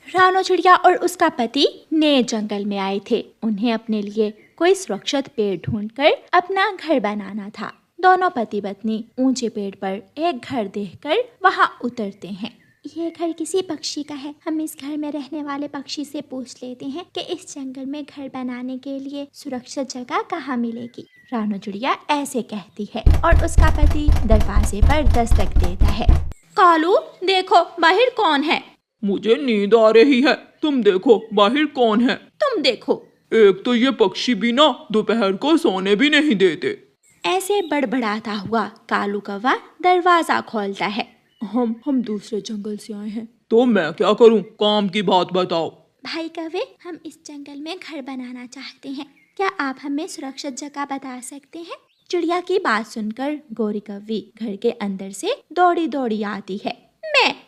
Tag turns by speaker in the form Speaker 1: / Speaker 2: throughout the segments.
Speaker 1: रानो चिड़िया और उसका पति नए जंगल में आए थे। उन्हें अपने लिए कोई सुरक्षित पेड़ ढूंढकर अपना घर बनाना था। दोनों पति पत्नी ऊंचे पेड़ पर एक घर देखकर वहां उतरते हैं।
Speaker 2: ये घर किसी पक्षी का है। हम इस घर में रहने वाले पक्षी से पूछ लेते हैं कि इस जंगल में घर बनाने के लिए सुरक्षित जगह कहाँ मिलेगी।
Speaker 1: रानो चिड़िया ऐसे कहती है और उसका पति दरवाजे पर दस्तक देता है। कालू, देखो बाहर कौन है?
Speaker 3: मुझे नींद आ रही है। तुम देखो बाहर कौन है।
Speaker 1: तुम देखो।
Speaker 3: एक तो ये पक्षी भी ना दोपहर को सोने भी नहीं देते।
Speaker 1: ऐसे बड़बड़ाता हुआ कालू कौवा दरवाजा खोलता है।
Speaker 3: हम दूसरे जंगल से आए हैं। तो मैं क्या करूं? काम की बात बताओ।
Speaker 2: भाई कौवे, हम इस जंगल में घर बनाना चाहते हैं। क्या आप हमें सुरक्षित जगह बता सकते हैं?
Speaker 1: चिड़िया की बात सुनकर गोरी कौवी घर के अंदर से दौड़ी दौड़ी आती है।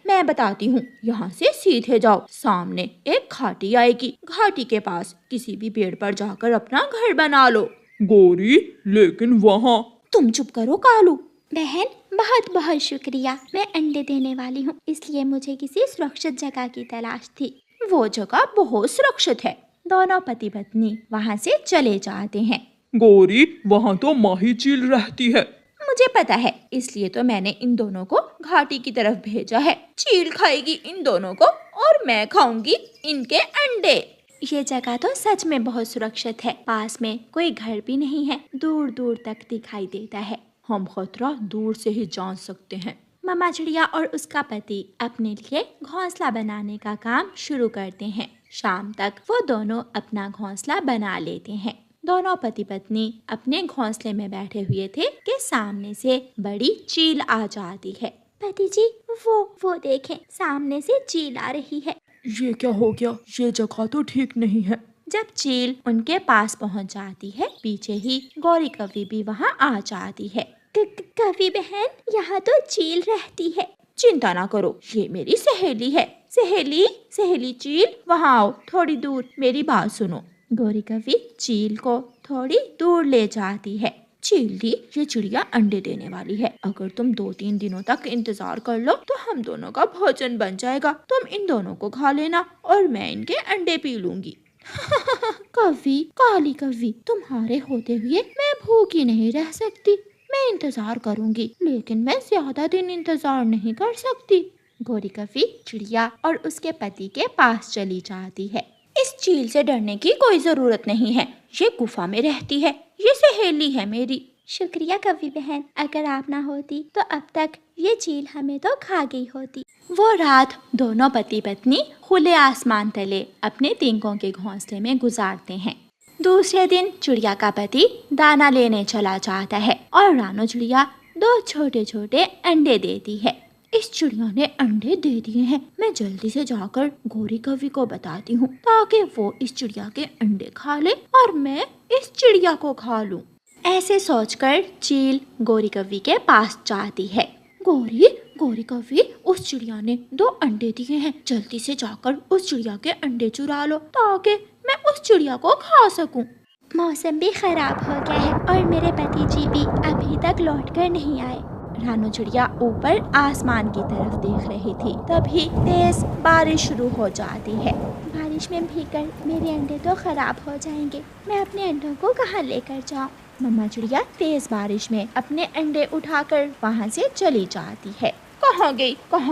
Speaker 1: मैं बताती हूँ। यहाँ से सीधे जाओ, सामने एक घाटी आएगी। घाटी के पास किसी भी पेड़ पर जाकर अपना घर बना लो।
Speaker 3: गोरी, लेकिन वहाँ।
Speaker 1: तुम चुप करो कालू।
Speaker 2: बहन, बहुत बहुत शुक्रिया। मैं अंडे देने वाली हूँ, इसलिए मुझे किसी सुरक्षित जगह की तलाश थी।
Speaker 1: वो जगह बहुत सुरक्षित है। दोनों पति पत्नी वहाँ से चले जाते हैं।
Speaker 3: गोरी, वहाँ तो माही चील रहती है।
Speaker 1: मुझे पता है, इसलिए तो मैंने इन दोनों को घाटी की तरफ भेजा है। चील खाएगी इन दोनों को और मैं खाऊंगी इनके अंडे।
Speaker 2: ये जगह तो सच में बहुत सुरक्षित है। पास में कोई घर भी नहीं है, दूर दूर तक दिखाई देता है।
Speaker 3: हम खतरा दूर से ही जान सकते हैं।
Speaker 1: मामा चिड़िया और उसका पति अपने लिए घोंसला बनाने का काम शुरू करते हैं। शाम तक वो दोनों अपना घोंसला बना लेते हैं। दोनों पति पत्नी अपने घोंसले में बैठे हुए थे कि सामने से बड़ी चील आ जाती है।
Speaker 2: पति जी, वो देखें, सामने से चील आ रही है।
Speaker 3: ये क्या हो गया? ये जगह तो ठीक नहीं है।
Speaker 1: जब चील उनके पास पहुंच जाती है, पीछे ही गौरी कौवी भी वहां आ जाती है।
Speaker 2: कौवी बहन, यहाँ तो चील रहती है।
Speaker 1: चिंता ना करो, ये मेरी सहेली है। सहेली चील, वहाँ आओ, थोड़ी दूर मेरी बात सुनो। गौरी कौवी चील को थोड़ी दूर ले जाती है। चील दी, ये चिड़िया अंडे देने वाली है। अगर तुम 2-3 दिनों तक इंतजार कर लो तो हम दोनों का भोजन बन जाएगा। तुम इन दोनों को खा लेना और मैं इनके अंडे पी लूंगी। कौवी, काली कौवी, तुम्हारे होते हुए मैं भूखी नहीं रह सकती। मैं इंतजार करूंगी, लेकिन मैं ज्यादा दिन इंतजार नहीं कर सकती। गौरी कौवी चिड़िया और उसके पति के पास चली जाती है। इस चील से डरने की कोई जरूरत नहीं है। ये गुफा में रहती है, ये सहेली है मेरी।
Speaker 2: शुक्रिया कौवी बहन, अगर आप ना होती तो अब तक ये चील हमें तो खा गई होती।
Speaker 1: वो रात दोनों पति पत्नी खुले आसमान तले अपने तिनकों के घोंसले में गुजारते हैं। दूसरे दिन चिड़िया का पति दाना लेने चला जाता है और रानो चिड़िया 2 छोटे छोटे अंडे देती है। इस चिड़िया ने अंडे दे दिए हैं। मैं जल्दी से जाकर गौरी कौवी को बताती हूँ ताकि वो इस चिड़िया के अंडे खा ले और मैं इस चिड़िया को खा लूं। ऐसे सोचकर चील गौरी कौवी के पास जाती है। गौरी कौवी, उस चिड़िया ने 2 अंडे दिए हैं। जल्दी से जाकर उस चिड़िया के अंडे चुरा लो ताकि मैं उस चिड़िया को खा सकूं।
Speaker 2: मौसम भी खराब हो गया है और मेरे पति जी भी अभी तक लौट कर नहीं आए।
Speaker 1: रानो चिड़िया ऊपर आसमान की तरफ देख रही थी, तभी तेज बारिश शुरू हो जाती है।
Speaker 2: बारिश में भीगकर मेरे अंडे तो खराब हो जाएंगे। मैं अपने अंडों को कहाँ लेकर जाऊँ?
Speaker 1: मम्मा चिड़िया तेज बारिश में अपने अंडे उठाकर वहाँ से चली जाती है। कहाँ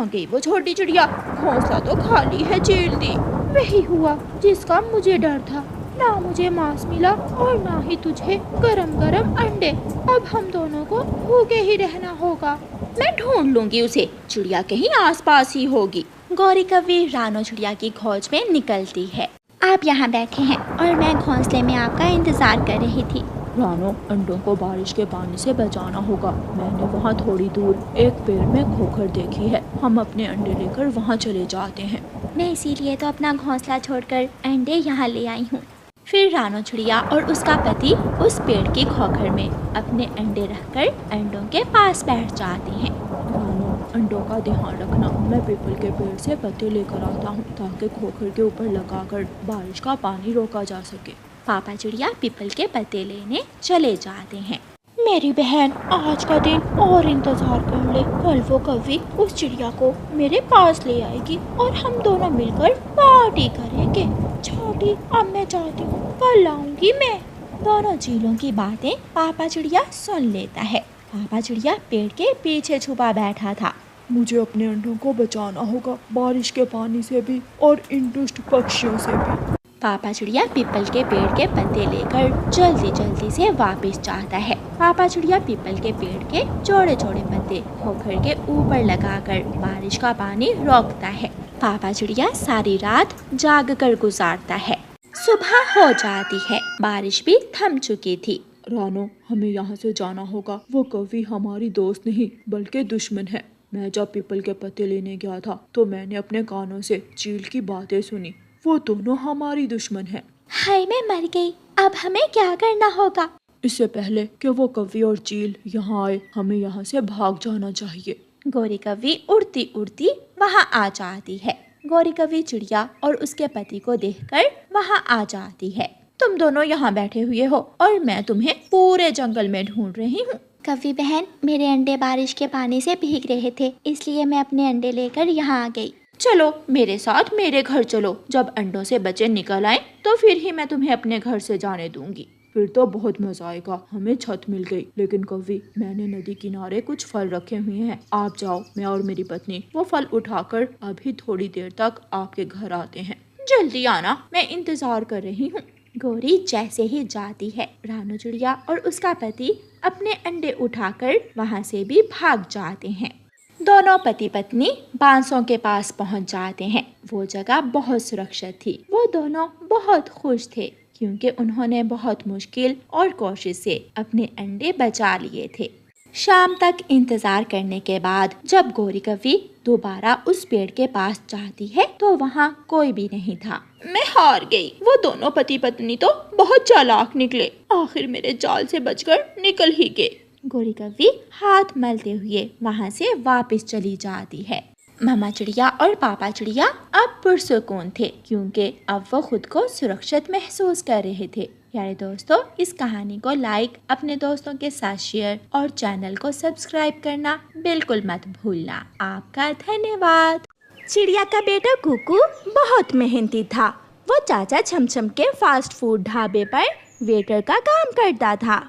Speaker 1: गई वो छोटी चिड़िया? घोंसला तो खाली है चील दी। वही हुआ जिसका मुझे डर था। ना मुझे मांस मिला और ना ही तुझे गरम गरम अंडे। अब हम दोनों को भूखे ही रहना होगा। मैं ढूंढ लूंगी उसे, चिड़िया कहीं आसपास ही होगी। गौरी कौवी रानो चिड़िया की खोज में निकलती है।
Speaker 2: आप यहाँ बैठे हैं और मैं घोंसले में आपका इंतजार कर रही थी।
Speaker 3: रानो, अंडों को बारिश के पानी से बचाना होगा। मैंने वहाँ थोड़ी दूर एक पेड़ में खोखर देखी है। हम अपने अंडे लेकर वहाँ चले जाते हैं।
Speaker 2: मैं इसीलिए तो अपना घोंसला छोड़कर अंडे यहाँ ले आई हूँ।
Speaker 1: फिर रानो चिड़िया और उसका पति उस पेड़ की खोखर में अपने अंडे रखकर अंडों के पास बैठ जाती हैं।
Speaker 3: रानो, अंडों का ध्यान रखना। मैं पीपल के पेड़ से पत्ते लेकर आता हूँ ताकि खोखर के ऊपर लगाकर बारिश का पानी रोका जा सके।
Speaker 1: पापा चिड़िया पीपल के पत्ते लेने चले जाते हैं। मेरी बहन आज का दिन और इंतजार कर ले। कल वो कभी उस चिड़िया को मेरे पास ले आएगी और हम दोनों मिलकर पार्टी करेंगे। छोटी, अब मैं जाती हूँ, कल आऊंगी मैं। दोनों चीलों की बातें पापा चिड़िया सुन लेता है। पापा चिड़िया पेड़ के पीछे छुपा बैठा था।
Speaker 3: मुझे अपने अंडों को बचाना होगा, बारिश के पानी से भी और इन दुष्ट पक्षियों से भी।
Speaker 1: पापा चिड़िया पीपल के पेड़ के पत्ते लेकर जल्दी जल्दी से वापस जाता है। पापा चिड़िया पीपल के पेड़ के छोटे छोटे पत्ते खोखर के ऊपर लगाकर बारिश का पानी रोकता है। पापा चिड़िया सारी रात जाग कर गुजारता है। सुबह हो जाती है, बारिश भी थम चुकी थी।
Speaker 3: रानो, हमें यहाँ से जाना होगा। वो कभी हमारी दोस्त नहीं बल्कि दुश्मन है। मैं जब पीपल के पत्ते लेने गया था तो मैंने अपने कानों से चील की बातें सुनी। वो दोनों हमारी दुश्मन है।
Speaker 2: हाय, मैं मर गई। अब हमें क्या करना होगा?
Speaker 3: इससे पहले कि वो कौवी और चील यहाँ आए, हमें यहाँ से भाग जाना चाहिए।
Speaker 1: गौरी कौवी उड़ती उड़ती वहाँ आ जाती है। गौरी कौवी चिड़िया और उसके पति को देखकर वहाँ आ जाती है। तुम दोनों यहाँ बैठे हुए हो और मैं तुम्हें पूरे जंगल में ढूंढ रही हूँ।
Speaker 2: कौवी बहन, मेरे अंडे बारिश के पानी से भीग रहे थे, इसलिए मैं अपने अंडे लेकर यहाँ आ गई।
Speaker 1: चलो मेरे साथ मेरे घर चलो। जब अंडों से बच्चे निकल आए तो फिर ही मैं तुम्हें अपने घर से जाने दूंगी।
Speaker 3: फिर तो बहुत मजा आएगा। हमें छत मिल गई। लेकिन कौवी, मैंने नदी किनारे कुछ फल रखे हुए हैं। आप जाओ, मैं और मेरी पत्नी वो फल उठाकर अभी थोड़ी देर तक आपके घर आते हैं।
Speaker 1: जल्दी आना, मैं इंतजार कर रही हूँ। गौरी जैसे ही जाती है, रानू चिड़िया और उसका पति अपने अंडे उठाकर वहाँ से भी भाग जाते हैं। दोनों पति पत्नी बांसों के पास पहुँच जाते हैं। वो जगह बहुत सुरक्षित थी। वो दोनों बहुत खुश थे क्योंकि उन्होंने बहुत मुश्किल और कोशिश से अपने अंडे बचा लिए थे। शाम तक इंतजार करने के बाद जब गौरी कौवी दोबारा उस पेड़ के पास जाती है तो वहाँ कोई भी नहीं था। मैं हार गई। वो दोनों पति पत्नी तो बहुत चालाक निकले, आखिर मेरे जाल से बचकर निकल ही गए। गौरी कौवी हाथ मलते हुए वहाँ से वापस चली जाती है। मामा चिड़िया और पापा चिड़िया अब पुरसुकून थे क्योंकि अब वो खुद को सुरक्षित महसूस कर रहे थे। प्यारे दोस्तों, इस कहानी को लाइक, अपने दोस्तों के साथ शेयर और चैनल को सब्सक्राइब करना बिल्कुल मत भूलना। आपका धन्यवाद। चिड़िया का बेटा कुकू बहुत मेहनती था। वो चाचा छमछम के फास्ट फूड ढाबे पर वेटर का काम करता था।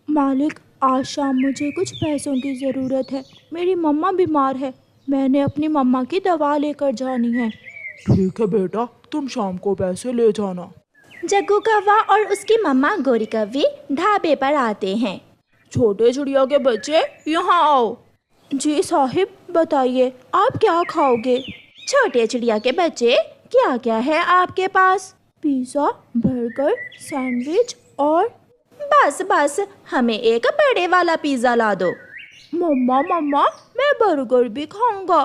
Speaker 3: मालिक, आज शाम मुझे कुछ पैसों की ज़रूरत है। मेरी मम्मा बीमार है। मैंने अपनी मम्मा की दवा लेकर जानी है। ठीक है बेटा, तुम शाम को पैसे ले जाना।
Speaker 1: जग्गू कौवा और उसकी मम्मा गौरी कौवी ढाबे पर आते हैं।
Speaker 3: छोटे चिड़िया के बच्चे, यहाँ आओ। जी साहिब, बताइए आप क्या खाओगे?
Speaker 1: छोटे चिड़िया के बच्चे, क्या क्या है आपके पास?
Speaker 3: पिज़्ज़ा, बर्गर, सैंडविच और
Speaker 1: बस बस, हमें एक बड़े वाला पिज़्ज़ा ला दो।
Speaker 3: मम्मा मम्मा, मैं बर्गर भी खाऊंगा।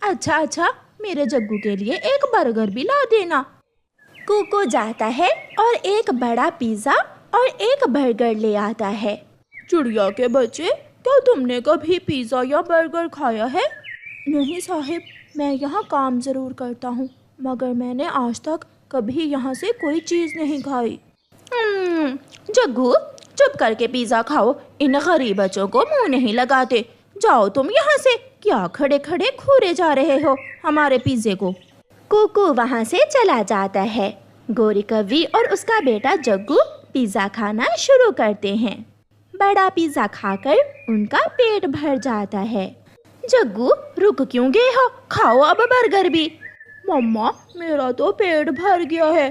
Speaker 1: अच्छा अच्छा, मेरे जग्गू के लिए एक बर्गर भी ला देना। कुकू जाता है और एक बड़ा पिज़्ज़ा और एक बर्गर ले आता है।
Speaker 3: चिड़िया के बच्चे, क्या तुमने कभी पिज़्ज़ा या बर्गर खाया है? नहीं साहिब, मैं यहाँ काम ज़रूर करता हूँ, मगर मैंने आज तक कभी यहाँ से कोई चीज़ नहीं खाई।
Speaker 1: जग्गू, चुप करके पिज़्ज़ा खाओ। इन गरीब बच्चों को मुंह नहीं लगाते। जाओ तुम यहाँ से। क्या खड़े खड़े घूरे जा रहे हो हमारे पिज़्ज़े को? कुकू वहाँ से चला जाता है। गौरी कौवी और उसका बेटा जग्गू पिज़्ज़ा खाना शुरू करते हैं। बड़ा पिज़्ज़ा खाकर उनका पेट भर जाता है। जग्गू, रुक क्यों गए हो? खाओ अब बर्गर भी।
Speaker 3: मम्मा, मेरा तो पेट भर गया है।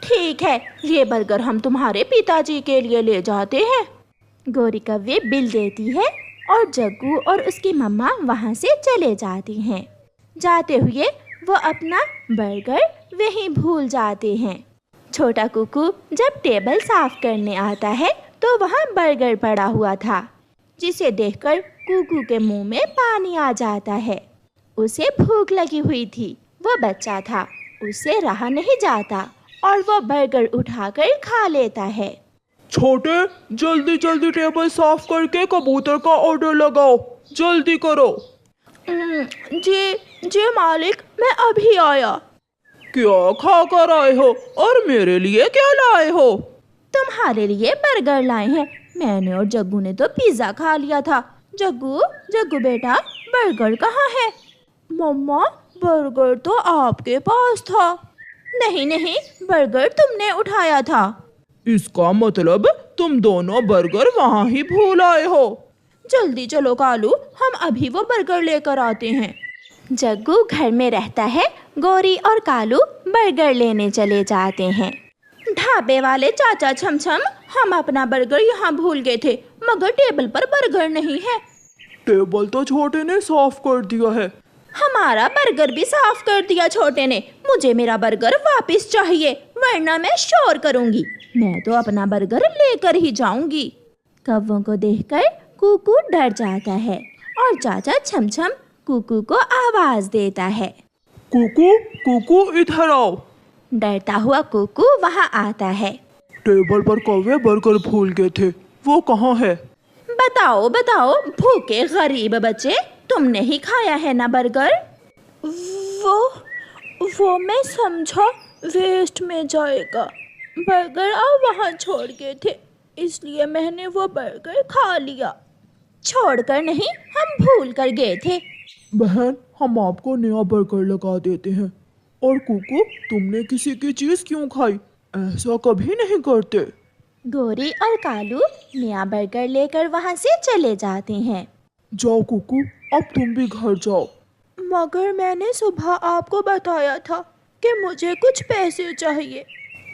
Speaker 1: ठीक है, ये बर्गर हम तुम्हारे पिताजी के लिए ले जाते हैं। गौरी कौवी बिल देती है और जग्गू और उसकी मम्मा वहाँ से चले जाती हैं। जाते हुए वो अपना बर्गर वहीं भूल जाते हैं। छोटा कुकू जब टेबल साफ करने आता है तो वहाँ बर्गर पड़ा हुआ था, जिसे देखकर कुकू के मुंह में पानी आ जाता है। उसे भूख लगी हुई थी। वो बच्चा था, उससे रहा नहीं जाता और वो बर्गर उठाकर खा लेता है।
Speaker 3: छोटे, जल्दी जल्दी टेबल साफ करके कबूतर का ऑर्डर लगाओ। जल्दी करो।
Speaker 1: जी मालिक, मैं अभी आया।
Speaker 3: क्या खा कर आए हो और मेरे लिए क्या लाए हो?
Speaker 1: तुम्हारे लिए बर्गर लाए हैं। मैंने और जग्गू ने तो पिज्जा खा लिया था। जग्गू जग्गू बेटा, बर्गर कहाँ है?
Speaker 3: मम्मा, बर्गर तो आपके पास था।
Speaker 1: नहीं नहीं, बर्गर तुमने उठाया था।
Speaker 3: इसका मतलब तुम दोनों बर्गर वहाँ ही भूल आए हो।
Speaker 1: जल्दी चलो कालू, हम अभी वो बर्गर लेकर आते हैं।
Speaker 2: जग्गू घर में रहता है, गौरी और कालू बर्गर लेने चले जाते हैं।
Speaker 1: ढाबे वाले चाचा छमछम, हम अपना बर्गर यहाँ भूल गए थे, मगर टेबल पर बर्गर नहीं है।
Speaker 3: टेबल तो छोटे ने साफ कर दिया है।
Speaker 1: हमारा बर्गर भी साफ कर दिया छोटे ने। मुझे मेरा बर्गर वापस चाहिए, वरना मैं शोर करूंगी। मैं तो अपना बर्गर लेकर ही जाऊंगी।
Speaker 2: कौवों को देखकर कुकू डर जाता है और चाचा छमछम कुकू को आवाज देता है।
Speaker 3: कुकू कुकू, इधर आओ।
Speaker 2: डरता हुआ कुकू वहाँ आता है।
Speaker 3: टेबल पर कौवे बर्गर भूल गए थे, वो कहाँ है?
Speaker 1: बताओ बताओ भूखे गरीब बच्चे, तुमने ही खाया है ना बर्गर?
Speaker 3: वो मैं समझा वेस्ट में जाएगा। बर्गर आप वहाँ छोड़ गए थे, इसलिए मैंने वो बर्गर खा लिया।
Speaker 1: छोड़कर नहीं, हम भूल कर गए थे।
Speaker 3: बहन, हम आपको नया बर्गर लगा देते हैं। और कुकू, तुमने किसी की चीज क्यों खाई? ऐसा कभी नहीं करते।
Speaker 2: गौरी और कालू नया बर्गर लेकर वहाँ से चले जाते हैं।
Speaker 3: जाओ कुकू, अब तुम भी घर जाओ। मगर मैंने सुबह आपको बताया था कि मुझे कुछ पैसे चाहिए।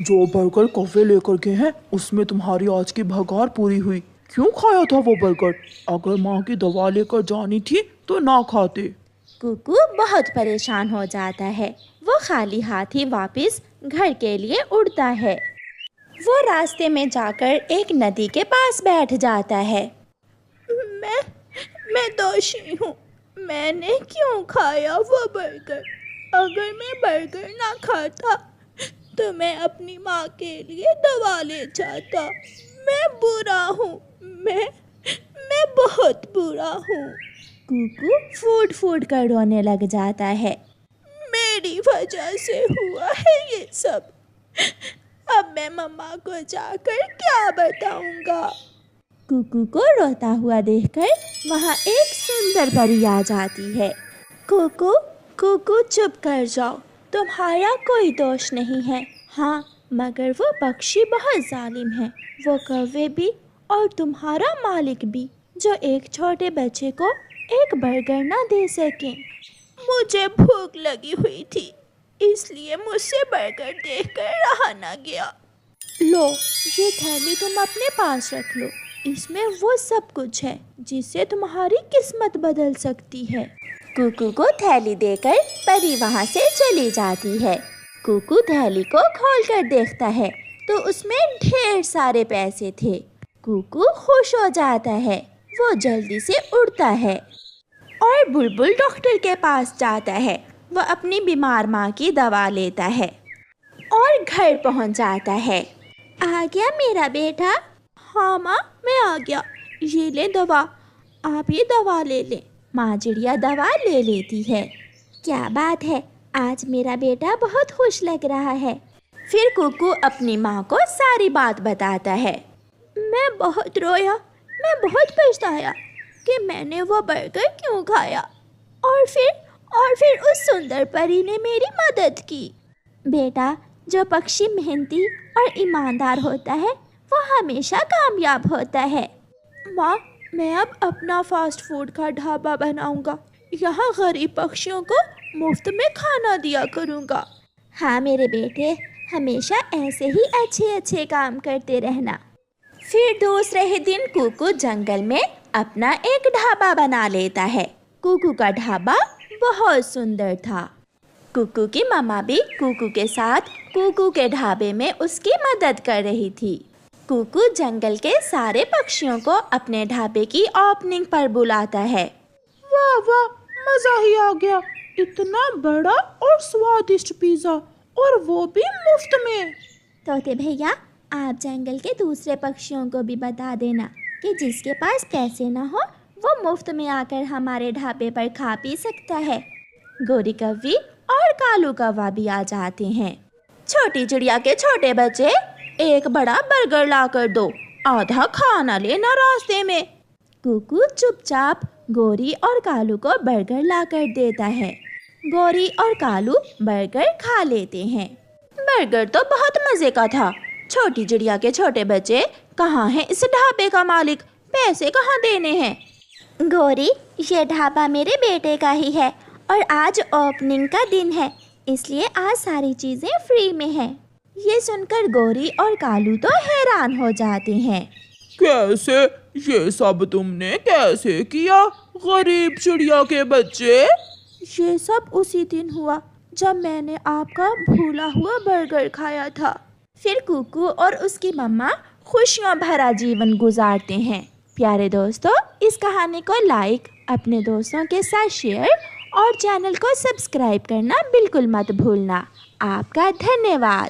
Speaker 3: जो बर्गर कौवे लेकर गए हैं, उसमें तुम्हारी आज की भगार पूरी हुई। क्यों खाया था वो बर्गर? अगर माँ की दवा लेकर जानी थी तो ना खाते।
Speaker 2: कुकू बहुत परेशान हो जाता है। वो खाली हाथ ही वापस घर के लिए उड़ता है। वो रास्ते में जाकर एक नदी के पास बैठ जाता है।
Speaker 3: मैं दोषी हूँ। मैंने क्यों खाया वो बर्गर? अगर मैं बर्गर ना खाता तो मैं अपनी माँ के लिए दवा ले जाता। मैं बुरा हूँ, मैं बहुत बुरा हूँ।
Speaker 2: कुकू फूट फूट कर रोने लग जाता है।
Speaker 3: मेरी वजह से हुआ है ये सब। अब मैं मम्मा को जाकर क्या बताऊंगा?
Speaker 2: कुकू को रोता हुआ देखकर वहाँ एक सुंदर परी आ जाती है।
Speaker 1: कुकू कुकू, चुप कर जाओ, तुम्हारा कोई दोष नहीं है। हाँ, मगर वो पक्षी बहुत जालिम है। वो कौवे भी और तुम्हारा मालिक भी, जो एक छोटे बच्चे को एक बर्गर ना दे सके। मुझे भूख लगी हुई थी, इसलिए मुझसे बर्गर देखकर रहा ना गया। लो, ये थैली तुम अपने पास रख लो। इसमें वो सब कुछ है जिससे तुम्हारी किस्मत बदल सकती है।
Speaker 2: कुकू को थैली देकर परी वहाँ से चली जाती है। कुकू थैली को खोलकर देखता है तो उसमें ढेर सारे पैसे थे। कुकू खुश हो जाता है। वो जल्दी से उड़ता है
Speaker 1: और बुलबुल डॉक्टर के पास जाता है। वो अपनी बीमार माँ की दवा लेता है और घर पहुँच जाता है।
Speaker 2: आ गया मेरा बेटा?
Speaker 1: हाँ माँ, मैं आ गया। ये ले दवा, आप ये दवा ले लें।
Speaker 2: माँ चिड़िया दवा ले लेती है। क्या बात है, आज मेरा बेटा बहुत खुश लग रहा है।
Speaker 1: फिर कुकू अपनी माँ को सारी बात बताता है। मैं बहुत रोया, मैं बहुत पछताया कि मैंने वो बर्गर क्यों खाया। और फिर उस सुंदर परी ने मेरी मदद की।
Speaker 2: बेटा, जो पक्षी मेहनती और ईमानदार होता है वो हमेशा कामयाब होता है।
Speaker 1: माँ, मैं अब अपना फास्ट फूड का ढाबा बनाऊंगा। यहाँ गरीब पक्षियों को मुफ्त में खाना दिया करूँगा।
Speaker 2: हाँ मेरे बेटे, हमेशा ऐसे ही अच्छे अच्छे काम करते रहना।
Speaker 1: फिर दूसरे ही दिन कुकू जंगल में अपना एक ढाबा बना लेता है। कुकू का ढाबा बहुत सुंदर था। कुकू की मम्मा भी कुकू के साथ कुकू के ढाबे में उसकी मदद कर रही थी। कुकू जंगल के सारे पक्षियों को अपने ढाबे की ओपनिंग पर बुलाता है।
Speaker 3: वाह वाह, मजा ही आ गया। इतना बड़ा और स्वादिष्ट पिज्जा, और वो भी मुफ्त में।
Speaker 2: तोते भैया, आप जंगल के दूसरे पक्षियों को भी बता देना कि जिसके पास पैसे ना हो वो मुफ्त में आकर हमारे ढाबे पर खा पी सकता है।
Speaker 1: गोरी कौवी और कालू कौवा भी आ जाते हैं। छोटी चिड़िया के छोटे बच्चे, एक बड़ा बर्गर ला कर दो। आधा खाना लेना रास्ते में।
Speaker 2: कुकू चुपचाप गोरी और कालू को बर्गर लाकर देता है। गोरी और कालू बर्गर खा लेते हैं।
Speaker 1: बर्गर तो बहुत मजे का था। छोटी चिड़िया के छोटे बच्चे, कहाँ है इस ढाबे का मालिक? पैसे कहाँ देने हैं?
Speaker 2: गोरी, ये ढाबा मेरे बेटे का ही है और आज ओपनिंग का दिन है, इसलिए आज सारी चीजें फ्री में हैं। ये सुनकर गोरी और कालू तो हैरान हो जाते हैं।
Speaker 3: कैसे? ये सब तुमने कैसे किया, गरीब चिड़िया के बच्चे?
Speaker 1: ये सब उसी दिन हुआ जब मैंने आपका भूला हुआ बर्गर खाया था।
Speaker 2: फिर कुकू और उसकी मम्मा खुशियों भरा जीवन गुजारते हैं। प्यारे दोस्तों, इस कहानी को लाइक, अपने दोस्तों के साथ शेयर और चैनल को सब्सक्राइब करना बिल्कुल मत भूलना। आपका धन्यवाद।